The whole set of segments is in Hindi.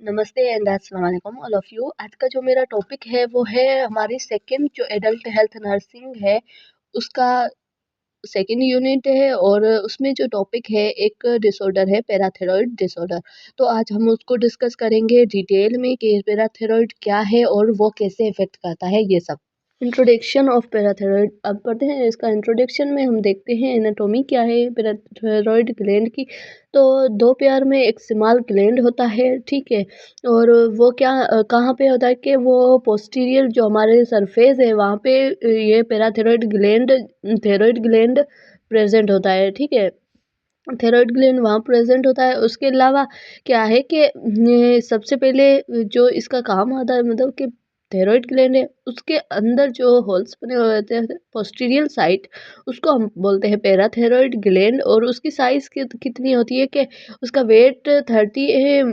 नमस्ते एंड अस्सलाम वालेकुम ऑल ऑफ यू। आज का जो मेरा टॉपिक है वो है हमारी सेकंड जो एडल्ट हेल्थ नर्सिंग है उसका सेकंड यूनिट है, और उसमें जो टॉपिक है एक डिसऑर्डर है पैराथायरॉयड डिसऑर्डर। तो आज हम उसको डिस्कस करेंगे डिटेल में कि पैराथायरॉयड क्या है और वो कैसे इफेक्ट करता है, ये सब। इंट्रोडक्शन ऑफ पैराथायरॉयड, अब पढ़ते हैं इसका इंट्रोडक्शन में हम देखते हैं एनाटॉमी क्या है पैराथायरॉयड ग्लैंड की। तो दो पेयर में एक स्मॉल ग्लैंड होता है, ठीक है। और वो क्या कहाँ पे होता है कि वो पोस्टीरियर जो हमारे सरफेस है वहाँ पे ये parathyroid gland thyroid gland present होता है, ठीक है। थायरॉयड ग्लैंड वहाँ प्रेजेंट होता है। उसके अलावा क्या है कि ये सबसे पहले जो इसका काम आता है, मतलब कि थायरॉयड ग्लैंड है उसके अंदर जो होल्स बने हुए होते हैं पोस्टीरियर साइड, उसको हम बोलते हैं पैराथायरॉयड ग्लैंड। और उसकी साइज कितनी होती है कि उसका वेट 30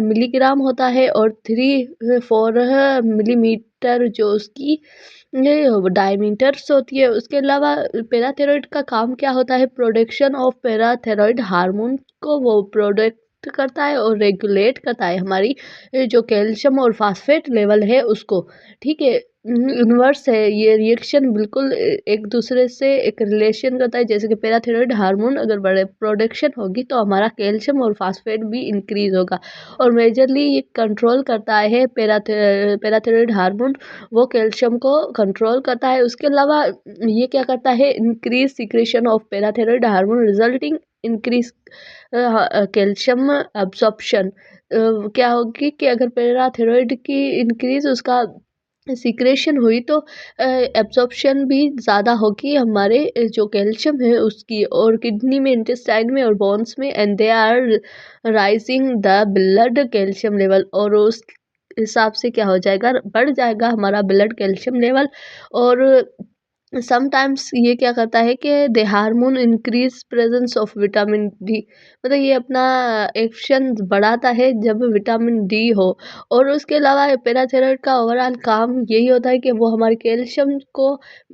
मिलीग्राम होता है, और 3-4 मिलीमीटर जो उसकी ये डायमीटर्स होती है। उसके अलावा पैराथायरॉयड का काम क्या होता है, प्रोडक्शन ऑफ पैराथायरॉयड हार्मोन को वो प्रोडक्ट करता है और रेगुलेट करता है हमारी जो कैल्शियम और फास्फेट लेवल है उसको, ठीक है। इन्वर्स है ये रिएक्शन, बिल्कुल एक दूसरे से एक रिलेशन करता है। जैसे कि पैराथायरॉयड हार्मोन अगर बढ़े प्रोडक्शन होगी तो हमारा कैल्शियम और फास्फेट भी इंक्रीज होगा, और मेजरली ये कंट्रोल करता है पैराथायरॉयड हार्मोन, वो कैल्शियम को कंट्रोल करता है। उसके अलावा ये क्या करता है, increase secretion of parathyroid hormone resulting increase calcium absorption. क्या होगी कि अगर पैराथायरॉयड की इंक्रीज उसका सिक्रेशन हुई तो एब्जॉर्प्शन भी ज़्यादा होगी हमारे जो कैल्शियम है उसकी, और किडनी में, इंटेस्टाइन में और बोन्स में, and they are raising the blood calcium level. और उस हिसाब से क्या हो जाएगा, बढ़ जाएगा हमारा ब्लड कैल्शियम लेवल। और समटाइम्स ये क्या करता है कि they hormone increase presence of vitamin D, मतलब ये अपना एक्शन बढ़ाता है जब विटामिन डी हो। और उसके अलावा पैराथायरॉयड का ओवरऑल काम यही होता है कि वो हमारे कैल्शियम को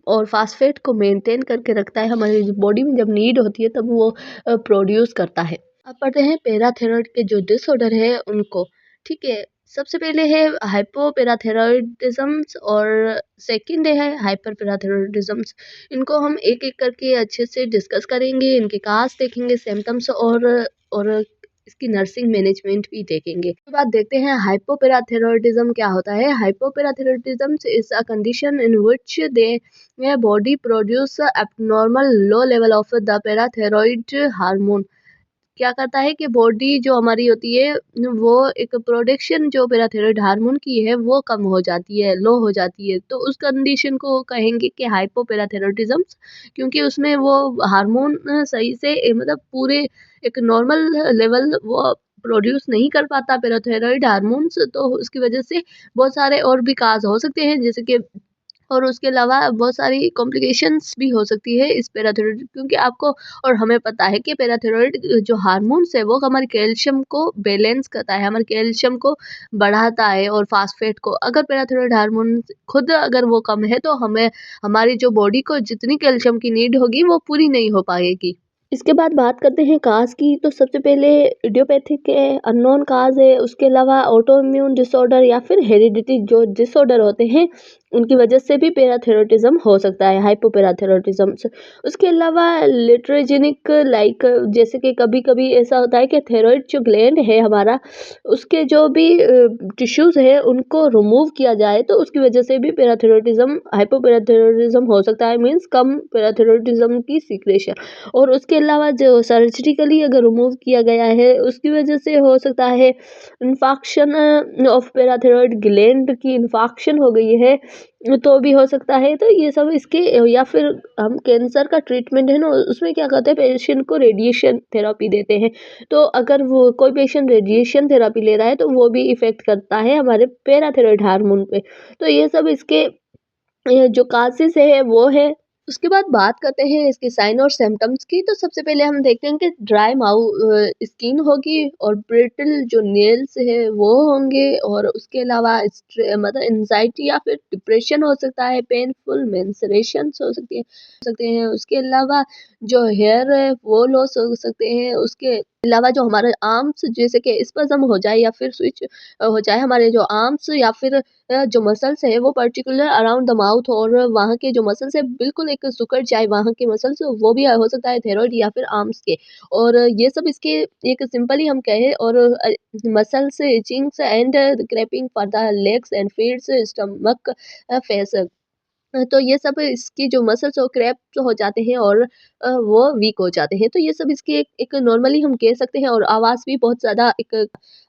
और फास्फेट को मेंटेन करके रखता है, हमारी बॉडी में जब नीड होती है तब वो प्रोड्यूस करता है। अब पढ़ते हैं पैराथायरॉयड के जो डिसऑर्डर है उनको, ठीक है। सबसे पहले है हाइपोपैराथायरॉयडिज्म्स, और सेकंड है हाइपरपैराथायरॉयडिज्म्स। इनको हम एक एक करके अच्छे से डिस्कस करेंगे, इनके काज देखेंगे, सिम्टम्स और इसकी नर्सिंग मैनेजमेंट भी देखेंगे। उसके बाद देखते हैं हाइपोपैराथायरॉयडिज्म क्या होता है। Hypoparathyroidism is a condition in which they body produce abnormal low level of the parathyroid hormone. क्या करता है कि बॉडी जो हमारी होती है वो एक प्रोडक्शन जो पैराथायरॉयड हार्मोन की है वो कम हो जाती है, लो हो जाती है, तो उस कंडीशन को कहेंगे कि हाइपोपैराथायरॉयडिज्म, क्योंकि उसमें वो हार्मोन सही से मतलब पूरे एक नॉर्मल लेवल वो प्रोड्यूस नहीं कर पाता पैराथायरॉयड हार्मोन्स। तो उसकी वजह से बहुत सारे और भी काज हो सकते हैं, जैसे कि और उसके अलावा बहुत सारी कॉम्प्लिकेशंस भी हो सकती है इस पैराथायरॉयड, क्योंकि आपको और हमें पता है कि पैराथायरॉयड जो हार्मोन्स है वो हमारे कैल्शियम को बैलेंस करता है, हमारे कैल्शियम को बढ़ाता है और फास्फेट को। अगर पैराथायरॉयड हार्मोन खुद अगर वो कम है तो हमें हमारी जो बॉडी को जितनी कैल्शियम की नीड होगी वो पूरी नहीं हो पाएगी। इसके बाद बात करते हैं काज की। तो सबसे पहले इडियोपैथिक है, अननोन काज है। उसके अलावा ऑटो इम्यून डिसऑर्डर या फिर हेरिडिटी जो डिसऑर्डर होते हैं उनकी वजह से भी पैराथायरॉयडिज्म हो सकता है, हाइपोपैराथायरॉयडिज्म से। उसके अलावा लिट्रोजेनिक, लाइक जैसे कि कभी कभी ऐसा होता है कि थायराइड जो ग्लैंड है हमारा, उसके जो भी टिश्यूज है उनको रिमूव किया जाए तो उसकी वजह से भी पैराथायरॉयडिज्म हाइपोपैराथायरॉयडिज्म हो सकता है, मीन्स कम पैराथायरॉयडिज्म की सीक्रेशन। और उसके अलावा जो सर्जिकली अगर रिमूव किया गया है उसकी वजह से हो सकता है इन्फेक्शन ऑफ पैराथायरॉयड ग्लैंड की इन्फेक्शन हो गई है तो भी हो सकता है। तो ये सब इसके, या फिर हम कैंसर का ट्रीटमेंट है ना उसमें क्या करते हैं, पेशेंट को रेडिएशन थेरापी देते हैं। तो अगर वो कोई पेशेंट रेडिएशन थेरापी ले रहा है तो वो भी इफेक्ट करता है हमारे पैराथायरॉयड हार्मोन पे। तो ये सब इसके जो कासेस है वो है। उसके बाद बात करते हैं इसके साइन और सिम्टम्स की। तो सबसे पहले हम देखते हैं कि ड्राई माउथ स्किन होगी, और ब्रिटल जो नेल्स है वो होंगे, और उसके अलावा मतलब एंजाइटी या फिर डिप्रेशन हो सकता है, पेनफुल मेंस्ट्रुएशंस हो सकती है। उसके अलावा जो हेयर है वो लॉस हो सकते हैं। उसके अलावा जो हमारे आर्म्स जैसे कि स्पज़म हो जाए या फिर स्विच हो जाए, हमारे जो आर्म्स या फिर जो मसल्स है वो पर्टिकुलर अराउंड द माउथ और वहाँ के जो मसल्स है बिल्कुल एक सिकुड़ जाए वहाँ के मसल्स, वो भी हो सकता है थायराइड या फिर आर्म्स के। और ये सब इसके एक सिंपली हम कहें और muscles itchings and cramping for the legs and feets stomach face. तो ये सब इसकी जो मसल्स और क्रैम्प हो जाते हैं और वो वीक हो जाते हैं। तो ये सब इसकी एक नॉर्मली हम कह सकते हैं और आवाज़ भी बहुत ज़्यादा एक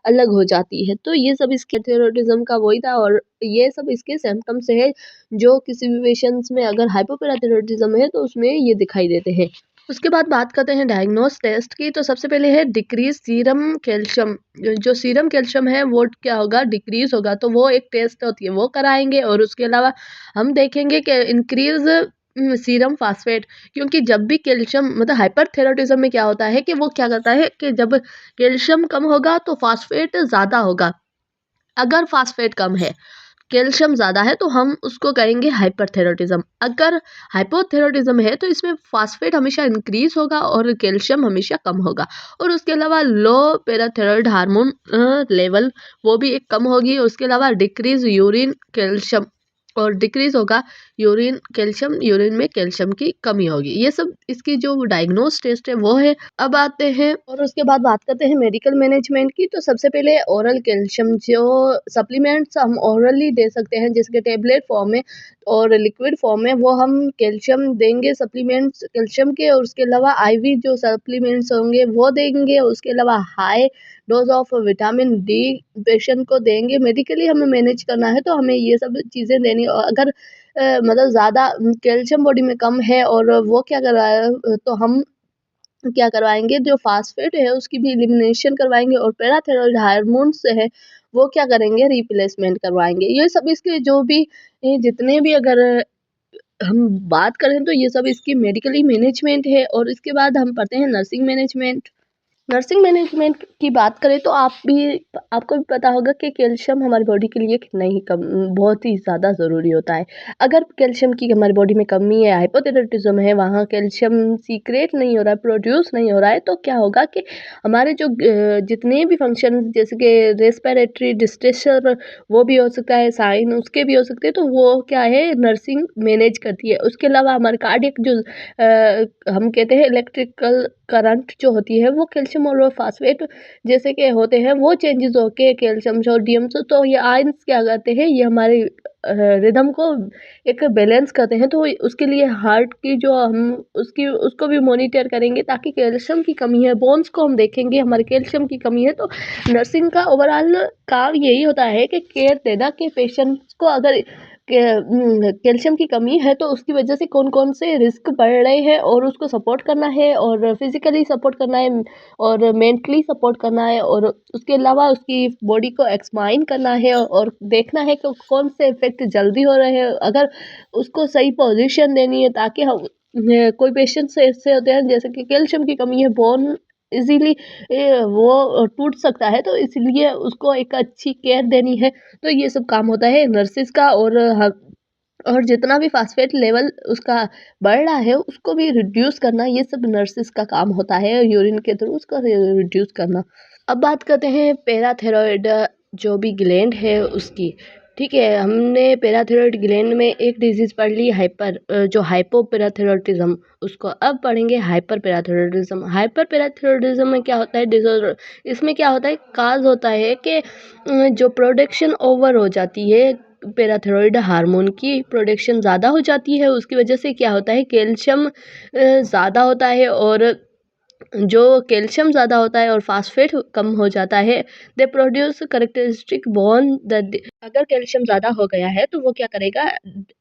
अलग हो जाती है। तो ये सब इसके थायरॉइडिज़्म का वही था और ये सब इसके सिम्पटम्स हैं जो किसी भी पेशेंट्स में अगर हाइपोपैराथायरॉइडिज़्म है तो उसमें ये दिखाई देते हैं। उसके बाद बात करते हैं डायग्नोस टेस्ट की। तो सबसे पहले है डिक्रीज सीरम कैल्शियम। जो सीरम कैल्शियम है वो क्या होगा, डिक्रीज होगा, तो वो एक टेस्ट होती है वो कराएंगे। और उसके अलावा हम देखेंगे कि इंक्रीज सीरम फास्फेट, क्योंकि जब भी कैल्शियम मतलब हाइपरथायरॉइडिज्म में क्या होता है कि वो क्या करता है कि जब कैल्शियम कम होगा तो फास्फेट ज़्यादा होगा। अगर फास्फेट कम है, कैल्शियम ज़्यादा है, तो हम उसको कहेंगे हाइपरथायरॉइडिज्म। अगर हाइपोथायरॉइडिज्म है तो इसमें फास्फेट हमेशा इंक्रीज होगा और कैल्शियम हमेशा कम होगा। और उसके अलावा लो पैराथायरॉइड हार्मोन लेवल वो भी एक कम होगी। उसके अलावा डिक्रीज यूरिन कैल्शियम और डिक्रीज होगा यूरिन कैल्शियम, यूरिन में कैल्शियम की कमी होगी। ये सब इसकी जो डायग्नोस टेस्ट है वो है। अब आते हैं और उसके बाद बात करते हैं मेडिकल मैनेजमेंट की। तो सबसे पहले ओरल कैल्शियम जो सप्लीमेंट्स हम ओरली दे सकते हैं जैसे कि टेबलेट फॉर्म में और लिक्विड फॉर्म में, वो हम कैल्शियम देंगे सप्लीमेंट्स कैल्शियम के। और उसके अलावा आईवी जो सप्लीमेंट्स होंगे वो देंगे। उसके अलावा high dose of vitamin D patient को देंगे। मेडिकली हमें मैनेज करना है तो हमें ये सब चीज़ें देनी। और अगर मतलब ज़्यादा कैल्शियम बॉडी में कम है और वो क्या कर रहा है तो हम क्या करवाएँगे, जो फ़ॉस्फ़ेट है उसकी भी एलिमिनेशन करवाएँगे और पैराथायरॉइड हार्मोन्स है वो क्या करेंगे, रिप्लेसमेंट करवाएँगे। ये सब इसके जो भी जितने भी अगर हम बात करें तो ये सब इसकी मेडिकली मैनेजमेंट है। और इसके बाद हम पढ़ते हैं नर्सिंग मैनेजमेंट। नर्सिंग मैनेजमेंट की बात करें तो आपको भी पता होगा कि कैल्शियम हमारी बॉडी के लिए कितना ही कम बहुत ही ज़्यादा ज़रूरी होता है। अगर कैल्शियम की हमारी बॉडी में कमी है, हाइपोथायरॉइडिज्म है, वहाँ कैल्शियम सीक्रेट नहीं हो रहा है, प्रोड्यूस नहीं हो रहा है, तो क्या होगा कि हमारे जो जितने भी फंक्शन जैसे कि रेस्पिरेटरी डिस्ट्रेसर वो भी हो सकता है, साइन उसके भी हो सकते हैं, तो वो क्या है नर्सिंग मैनेज करती है। उसके अलावा हमारे कार्डियक जो हम कहते हैं इलेक्ट्रिकल करंट जो होती है वो कैल्शियम और फास्फेट जैसे कि होते हैं वो चेंजेस होके कैल्शियम सोडियम से, तो ये आयंस क्या करते हैं, ये हमारे रिदम को एक बैलेंस करते हैं। तो उसके लिए हार्ट की जो हम उसकी उसको भी मॉनिटर करेंगे ताकि कैल्शियम की कमी है, बोन्स को हम देखेंगे हमारे कैल्शियम की कमी है। तो नर्सिंग का ओवरऑल काम यही होता है कि केयर देना कि पेशेंट्स को अगर कैल्शियम की कमी है तो उसकी वजह से कौन-कौन से रिस्क बढ़ रहे हैं और उसको सपोर्ट करना है और फिज़िकली सपोर्ट करना है और मेंटली सपोर्ट करना है और उसके अलावा उसकी बॉडी को एक्समाइन करना है और देखना है कि कौन से इफ़ेक्ट जल्दी हो रहे हैं। अगर उसको सही पोज़ीशन देनी है ताकि हम कोई पेशेंट्स ऐसे होते हैं जैसे कि कैल्शियम की कमी है, बोन इज़िली वो टूट सकता है, तो इसलिए उसको एक अच्छी केयर देनी है। तो ये सब काम होता है नर्सिस का। और जितना भी फास्फेट लेवल उसका बढ़ रहा है उसको भी रिड्यूस करना, ये सब नर्सिस का काम होता है, यूरिन के थ्रू उसको रिड्यूस करना। अब बात करते हैं पैराथायरॉइड जो भी ग्लैंड है उसकी। ठीक है, हमने पैराथायरॉइड ग्लैंड में एक डिजीज़ पढ़ ली जो हाइपोपैराथायरॉइडिज्म, उसको अब पढ़ेंगे हाइपर पैराथायरॉइडिज्म। हाइपर पैराथायरॉइडिज्म में क्या होता है डिसऑर्डर, इसमें क्या होता है काज होता है कि जो प्रोडक्शन ओवर हो जाती है, पैराथायरॉइड हार्मोन की प्रोडक्शन ज़्यादा हो जाती है, उसकी वजह से क्या होता है कैल्शियम ज़्यादा होता है। और जो कैल्शियम ज़्यादा होता है और फास्फेट कम हो जाता है, they produce characteristic bone the. अगर कैल्शियम ज़्यादा हो गया है तो वो क्या करेगा,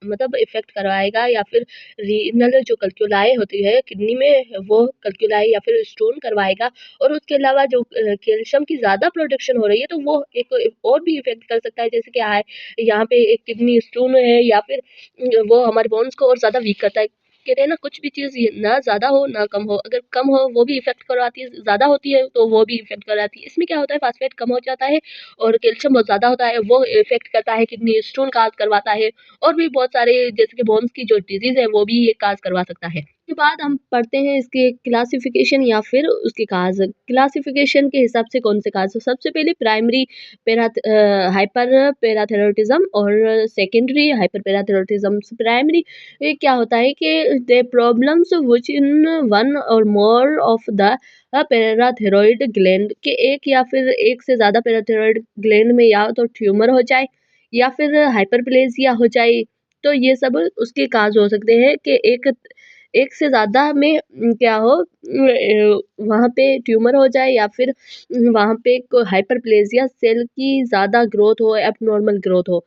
मतलब इफेक्ट करवाएगा या फिर रीनल जो कल्क्यूलाई होती है किडनी में वो कल्क्यूलाई या फिर स्टोन करवाएगा। और उसके अलावा जो कैल्शियम की ज़्यादा प्रोडक्शन हो रही है तो वो एक और भी इफेक्ट कर सकता है, जैसे कि यहाँ पे एक किडनी स्टोन है या फिर वो हमारे बोन्स को और ज़्यादा वीक करता है। कहते हैं ना कुछ भी चीज़ ना ज़्यादा हो ना कम हो, अगर कम हो वो भी इफेक्ट करवाती है, ज़्यादा होती है तो वो भी इफेक्ट करवाती है। इसमें क्या होता है फास्फेट कम हो जाता है और कैल्शियम बहुत ज़्यादा होता है, वो इफेक्ट करता है, किडनी स्टोन काज करवाता है और भी बहुत सारे जैसे कि बोन्स की जो डिजीज़ है वो भी ये काज करवा सकता है। के बाद हम पढ़ते हैं इसके क्लासिफिकेशन या फिर उसके काज। क्लासिफिकेशन के हिसाब से कौन से काज, तो सबसे पहले प्राइमरी हाइपर पैराथायरॉयडिज्म और सेकेंडरी हाइपर पैराथायरॉयडिज्म। प्राइमरी ये क्या होता है कि the problems which in one और more of the parathyroid gland के एक या फिर एक से ज़्यादा पैराथायरॉयड ग्लैंड में या तो ट्यूमर हो जाए या फिर हाइपरप्लेजिया हो जाए। तो ये सब उसके काज हो सकते हैं कि एक से ज़्यादा में क्या हो, वहाँ पे ट्यूमर हो जाए या फिर वहाँ पे हाइपरप्लेजिया सेल की ज़्यादा ग्रोथ हो, एबनॉर्मल ग्रोथ हो।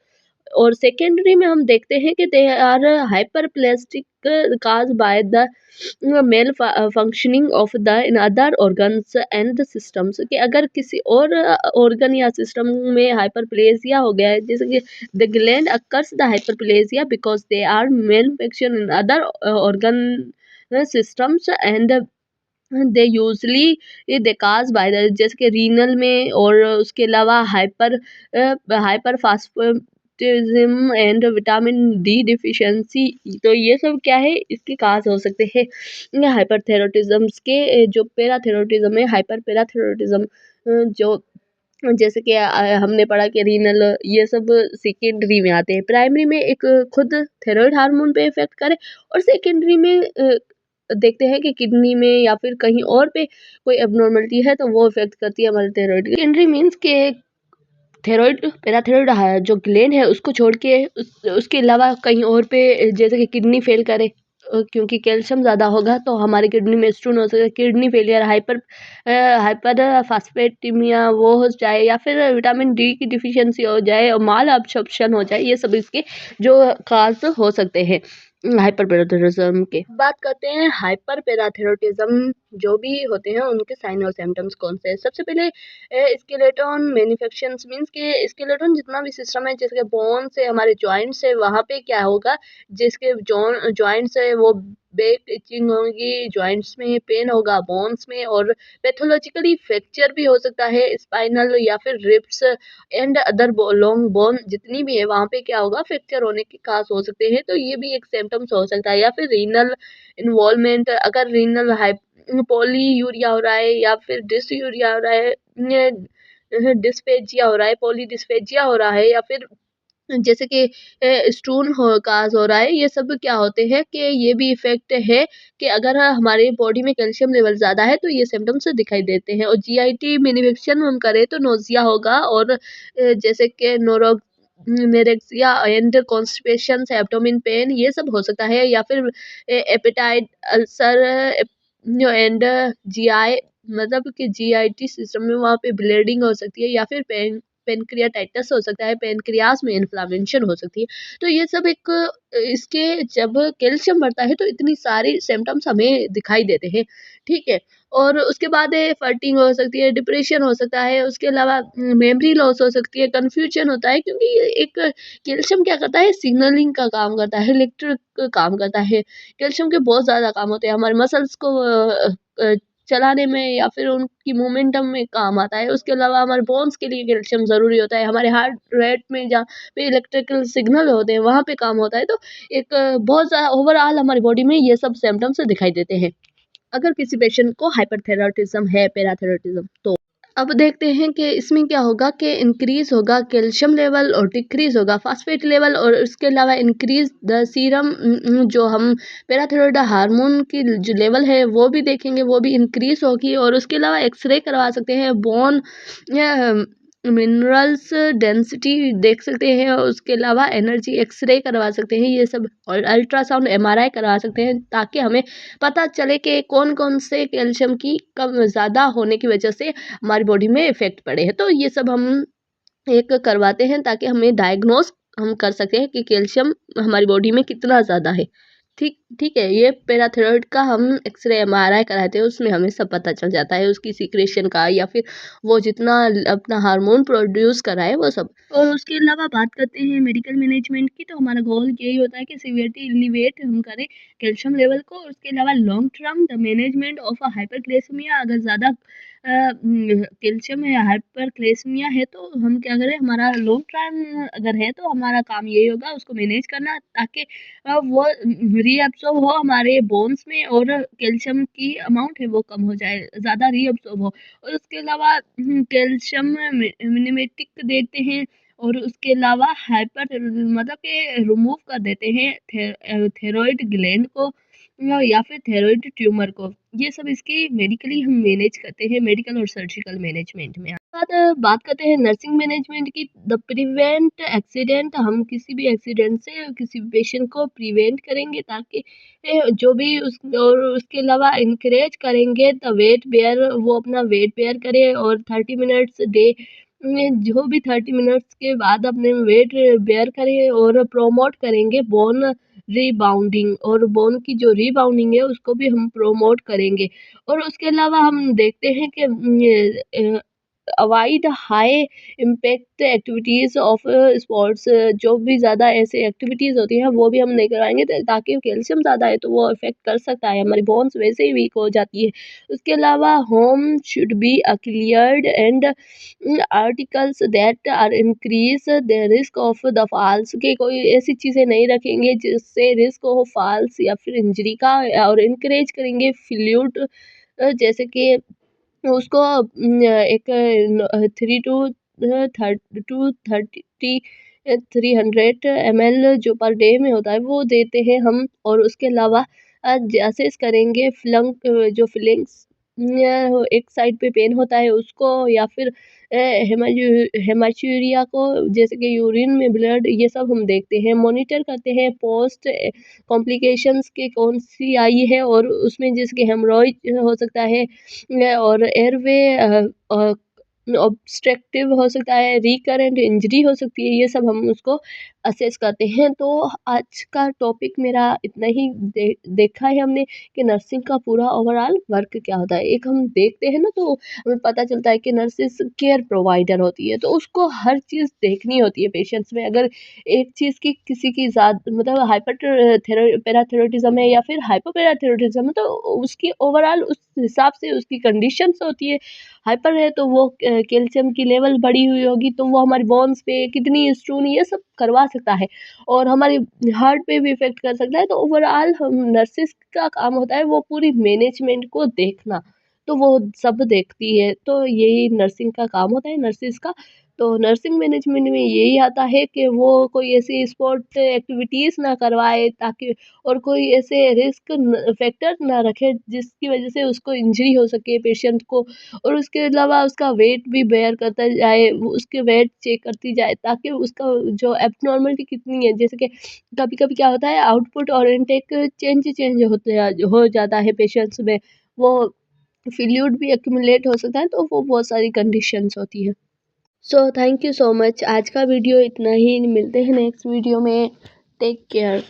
और सेकेंडरी में हम देखते हैं कि they are hyperplastic caused by the malfunctioning of the in other organs and the systems, कि अगर किसी और ऑर्गन या सिस्टम में हाइपरप्लेजिया हो गया है, जैसे कि the gland occurs the hyperplasia because they are malfunction in other organ systems and they usually they cause by the, जैसे कि रीनल में, और उसके अलावा hyper phosphatism and vitamin D deficiency. तो ये सब क्या है, इसके काज हो सकते हैं हाइपरथायरॉयडिज्म के। जो पैराथायरॉयडिज्म है, हाइपर पैराथायरॉयडिज्म, जो जैसे कि हमने पढ़ा कि रीनल, ये सब सेकेंडरी में आते हैं। प्राइमरी में एक खुद थायराइड हार्मोन पे इफेक्ट करे, और सेकेंडरी में देखते हैं कि किडनी में या फिर कहीं और पे कोई एबनॉर्मलिटी है तो वो इफेक्ट करती है हमारे थायराइड। सेकेंडरी मीन्स के थायराइड पैराथायराइड जो ग्लैंड है उसको छोड़ के उसके अलावा कहीं और पे, जैसे कि किडनी फेल करे, क्योंकि कैल्शियम ज़्यादा होगा तो हमारी किडनी में स्टोन हो सकता है, किडनी फेलियर, हाइपर फास्फेटिमिया वो हो जाए, या फिर विटामिन डी की डिफिशियंसी हो जाए और माल अब्सॉर्प्शन हो जाए। ये सब इसके जो काज हो सकते हैं हाइपर पैराथायरॉयडिज्म के। बात करते हैं हाइपर पैराथायरॉयडिज्म जो भी होते हैं उनके साइन और सिम्टम्स कौन से हैं। सबसे पहले स्केलेटन मैन्युफैक्चर्स मीन्स के स्केलेटन जितना भी सिस्टम है, जैसे बोन से हमारे जॉइंट्स है, वहाँ पे क्या होगा, जिसके जॉइंट्स है वो बैक इचिंग होगी, जॉइंट्स में पेन होगा, बोन्स में, और पैथोलॉजिकली फ्रैक्चर भी हो सकता है, स्पाइनल या फिर ribs and other long bone जितनी भी है वहाँ पे क्या होगा, फ्रैक्चर होने के काज हो सकते हैं। तो ये भी एक सिम्टम्स हो सकता है। या फिर रीनल इन्वॉल्वमेंट, अगर रीनल पॉली यूरिया हो रहा है या फिर डिस यूरिया हो रहा है, डिस्पेजिया हो रहा है, पॉली डिस्पेजिया हो रहा है, या फिर जैसे कि स्टोन हो काज हो रहा है, ये सब क्या होते हैं कि ये भी इफेक्ट है कि अगर हमारे बॉडी में कैल्शियम लेवल ज़्यादा है तो ये सिम्टम्स दिखाई देते हैं। और जीआईटी मैन्युफैक्चर हम करें तो नोजिया होगा, और जैसे कि नोरेक्सिया एंड कॉन्स्टिपेशन, एब्डोमेन पेन, ये सब हो सकता है। या फिर एपेटाइट अल्सर एंड जीआई, मतलब कि जीआईटी सिस्टम में वहाँ पे ब्लीडिंग हो सकती है, या फिर पेनक्रियाटाइटिस हो सकता है, पेनक्रियास में इन्फ्लामेशन हो सकती है। तो ये सब एक इसके जब कैल्शियम बढ़ता है तो इतनी सारी सिम्टम्स हमें दिखाई देते हैं, ठीक है। और उसके बाद फर्टिंग हो सकती है, डिप्रेशन हो सकता है, उसके अलावा मेमोरी लॉस हो सकती है, कन्फ्यूजन होता है, क्योंकि ये एक कैल्शियम क्या करता है, सिग्नलिंग का काम करता है, इलेक्ट्रिक काम करता है। कैल्शियम के बहुत ज़्यादा काम होते हैं, हमारे मसल्स को अ, चलाने में या फिर उनकी मोमेंटम में काम आता है। उसके अलावा हमारे बोन्स के लिए कैल्शियम ज़रूरी होता है, हमारे हार्ट रेट में जहाँ पे इलेक्ट्रिकल सिग्नल होते हैं वहाँ पे काम होता है। तो एक बहुत ज़्यादा ओवरऑल हमारी बॉडी में ये सब सिम्टम्स दिखाई देते हैं अगर किसी पेशेंट को हाइपरथायरॉयडिज्म है, पैराथायरॉयडिज्म तो। अब देखते हैं कि इसमें क्या होगा कि इंक्रीज होगा कैल्शियम लेवल और डिक्रीज होगा फास्फेट लेवल, और उसके अलावा इंक्रीज द सीरम, जो हम पैराथायरॉयड हार्मोन की जो लेवल है वो भी देखेंगे, वो भी इंक्रीज होगी। और उसके अलावा एक्सरे करवा सकते हैं, बोन मिनरल्स डेंसिटी देख सकते हैं, और उसके अलावा एनर्जी एक्सरे करवा सकते हैं, ये सब, और अल्ट्रासाउंड एमआरआई करवा सकते हैं, ताकि हमें पता चले कि कौन कौन से कैल्शियम की कम ज़्यादा होने की वजह से हमारी बॉडी में इफेक्ट पड़े हैं। तो ये सब हम एक करवाते हैं ताकि हमें डायग्नोस हम कर सकें कि कैल्शियम हमारी बॉडी में कितना ज़्यादा है। ठीक ठीक है, ये पैराथायरॉयड का हम एक्सरे एमआरआई कराते हैं, उसमें हमें सब पता चल जाता है, उसकी सीक्रेशन का या फिर वो जितना अपना हार्मोन प्रोड्यूस कर रहा है वो सब। और उसके अलावा बात करते हैं मेडिकल मैनेजमेंट की, तो हमारा गोल यही होता है कि सीवियरिटी एलिवेट हम करें कैल्शियम लेवल को। उसके अलावा long term the management of a hypercalcemia, अगर ज़्यादा कैल्शियम या हाइपरक्लेसमिया है तो हम क्या करें, हमारा लॉन्ग टर्म अगर है तो हमारा काम यही होगा उसको मैनेज करना, ताकि वो रीअब्सॉर्ब रीअब्सॉर्ब हो हमारे बोन्स में और कैल्शियम की अमाउंट है वो कम हो जाए, ज़्यादा रीअब्सॉर्ब हो। और उसके अलावा कैल्शियम मिनेमेटिक देते हैं और उसके अलावा हाइपर मतलब के रिमूव कर देते हैं थेरोइड ग्लैंड को या फिर थेरोइड ट्यूमर को। ये सब इसकी मेडिकली हम मैनेज करते हैं मेडिकल और सर्जिकल मैनेजमेंट में। बाद बात करते हैं नर्सिंग मैनेजमेंट की। द प्रिवेंट एक्सीडेंट, हम किसी भी एक्सीडेंट से किसी पेशेंट को प्रिवेंट करेंगे ताकि जो भी उस और उसके अलावा इनकरेज करेंगे द वेट बेयर, वो अपना वेट बेयर करे और 30 मिनट्स डे में जो भी 30 मिनट्स के बाद अपने वेट बेयर करें और प्रमोट करेंगे बोन रीबाउंडिंग, और बोन की जो रीबाउंडिंग है उसको भी हम प्रमोट करेंगे। और उसके अलावा हम देखते हैं कि avoid high impact activities of sports, जो भी ज़्यादा ऐसे एक्टिविटीज़ होती हैं वो भी हम नहीं करवाएंगे ताकि कैल्शियम ज़्यादा है तो वो इफेक्ट कर सकता है, हमारी बोन्स वैसे ही वीक हो जाती है। उसके अलावा home should be cleared and articles that are increase the risk of the falls, के कोई ऐसी चीज़ें नहीं रखेंगे जिससे रिस्क हो फॉल्स या फिर इंजरी का, और इनकरेज करेंगे फ्लूइड जैसे कि उसको एक 300 ml जो पर डे में होता है वो देते हैं हम। और उसके अलावा जैसे करेंगे फ्लंक जो फिलिंग्स एक साइड पे पेन होता है उसको, या फिर हेमाचूरिया को, जैसे कि यूरिन में ब्लड, ये सब हम देखते हैं मॉनिटर करते हैं पोस्ट कॉम्प्लिकेशंस के कौन सी आई है, और उसमें जैसे कि हेमरॉइड हो सकता है और एयरवे ऑब्स्ट्रक्टिव हो सकता है, रिकरेंट इंजरी हो सकती है, ये सब हम उसको असेस करते हैं। तो आज का टॉपिक मेरा इतना ही देखा है हमने कि नर्सिंग का पूरा ओवरऑल वर्क क्या होता है। एक हम देखते हैं ना तो हमें पता चलता है कि नर्सिस केयर प्रोवाइडर होती है, तो उसको हर चीज़ देखनी होती है पेशेंट्स में। अगर एक चीज़ की किसी की ज़्यादा मतलब पैराथायरॉयडिज्म है या फिर हाइपोपैराथायरॉयडिज्म है, तो उसकी ओवरऑल उस हिसाब से उसकी कंडीशंस होती है। हाइपर है तो वो कैल्शियम की लेवल बढ़ी हुई होगी तो वो हमारे बोन्स पे किडनी स्टोन ये सब करवा सकता है और हमारे हार्ट पे भी इफेक्ट कर सकता है। तो ओवरऑल हम नर्सिस का काम होता है वो पूरी मैनेजमेंट को देखना, तो वो सब देखती है, तो यही नर्सिंग का काम होता है नर्सिस का। तो नर्सिंग मैनेजमेंट में यही आता है कि वो कोई ऐसी स्पोर्ट एक्टिविटीज़ ना करवाए ताकि, और कोई ऐसे रिस्क फैक्टर ना रखे जिसकी वजह से उसको इंजरी हो सके पेशेंट को। और उसके अलावा उसका वेट भी बेयर करता जाए, वो उसके वेट चेक करती जाए ताकि उसका जो एब्नॉर्मलिटी कितनी है, जैसे कि कभी-कभी क्या होता है आउटपुट और इनटेक चेंज हो जाता है पेशेंट्स में, वो फ्लूइड भी एक्यूमुलेट हो सकता है, तो वो बहुत सारी कंडीशंस होती है। So thank you so much. आज का वीडियो इतना ही, मिलते हैं नेक्स्ट वीडियो में। Take care.